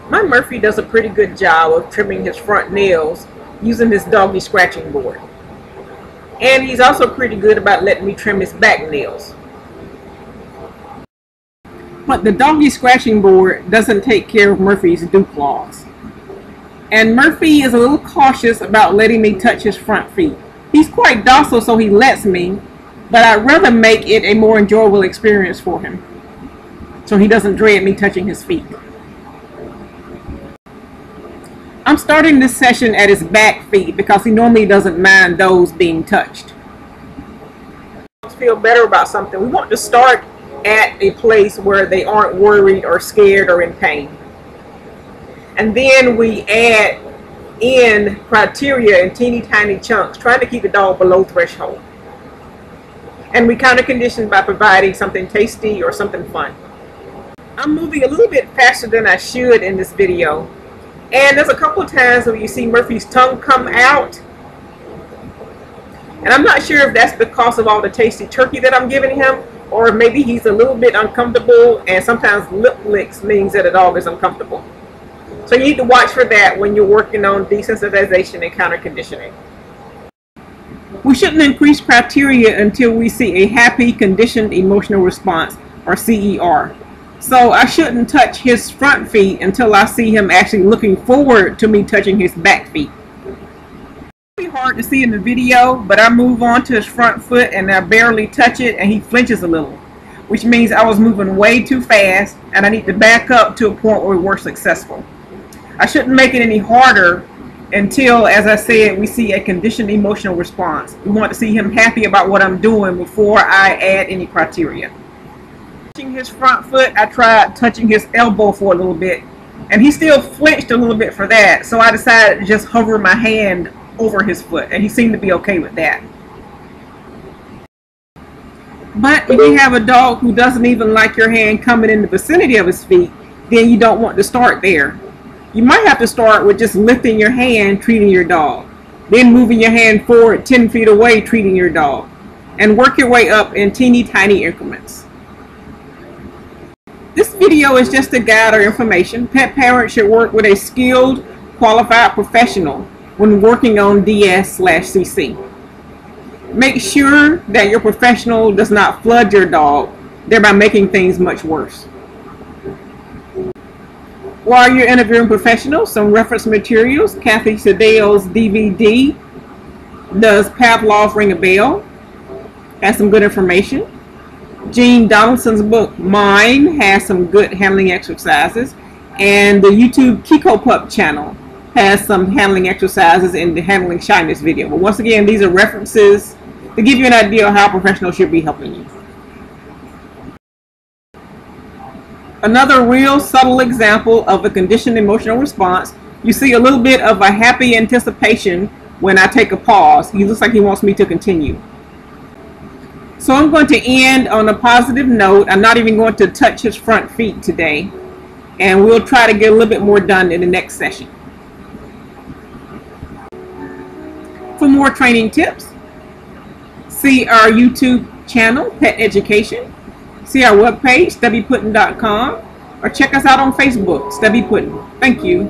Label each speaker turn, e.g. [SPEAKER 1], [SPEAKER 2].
[SPEAKER 1] My Murphy does a pretty good job of trimming his front nails using this doggy scratching board. And he's also pretty good about letting me trim his back nails. But the doggy scratching board doesn't take care of Murphy's dew claws. And Murphy is a little cautious about letting me touch his front feet. He's quite docile, so he lets me, but I'd rather make it a more enjoyable experience for him, so he doesn't dread me touching his feet. I'm starting this session at his back feet because he normally doesn't mind those being touched. Feel better about something. We want to start at a place where they aren't worried or scared or in pain. And then we add in criteria in teeny tiny chunks, trying to keep the dog below threshold. And we counter condition by providing something tasty or something fun. I'm moving a little bit faster than I should in this video. And there's a couple of times where you see Murphy's tongue come out. And I'm not sure if that's because of all the tasty turkey that I'm giving him, or maybe he's a little bit uncomfortable, and sometimes lip licks means that a dog is uncomfortable. So you need to watch for that when you're working on desensitization and counter conditioning. We shouldn't increase criteria until we see a happy conditioned emotional response, or CER. So I shouldn't touch his front feet until I see him actually looking forward to me touching his back feet. It's really hard to see in the video, but I move on to his front foot and I barely touch it and he flinches a little, which means I was moving way too fast and I need to back up to a point where we're successful. I shouldn't make it any harder until, as I said, we see a conditioned emotional response. We want to see him happy about what I'm doing before I add any criteria. Touching his front foot, I tried touching his elbow for a little bit, and he still flinched a little bit for that, so I decided to just hover my hand over his foot, and he seemed to be okay with that. But if you have a dog who doesn't even like your hand coming in the vicinity of his feet, then you don't want to start there. You might have to start with just lifting your hand, treating your dog, then moving your hand forward 10 feet away, treating your dog, and work your way up in teeny tiny increments. This video is just a guide or information. Pet parents should work with a skilled, qualified professional when working on DS/CC. Make sure that your professional does not flood your dog, thereby making things much worse. While you're interviewing professionals, some reference materials. Kathy Sedale's DVD, Does Pavlov Ring a Bell? Has some good information. Jean Donaldson's book, Mine, has some good handling exercises. And the YouTube Kiko Pup channel has some handling exercises in the Handling Shyness video. But once again, these are references to give you an idea of how a professional should be helping you. Another real subtle example of a conditioned emotional response. You see a little bit of a happy anticipation when I take a pause. He looks like he wants me to continue. So I'm going to end on a positive note. I'm not even going to touch his front feet today. And we'll try to get a little bit more done in the next session. For more training tips, see our YouTube channel, Pet Education. See our webpage, stubbypuddin.com, or check us out on Facebook, Stubby Puddin. Thank you.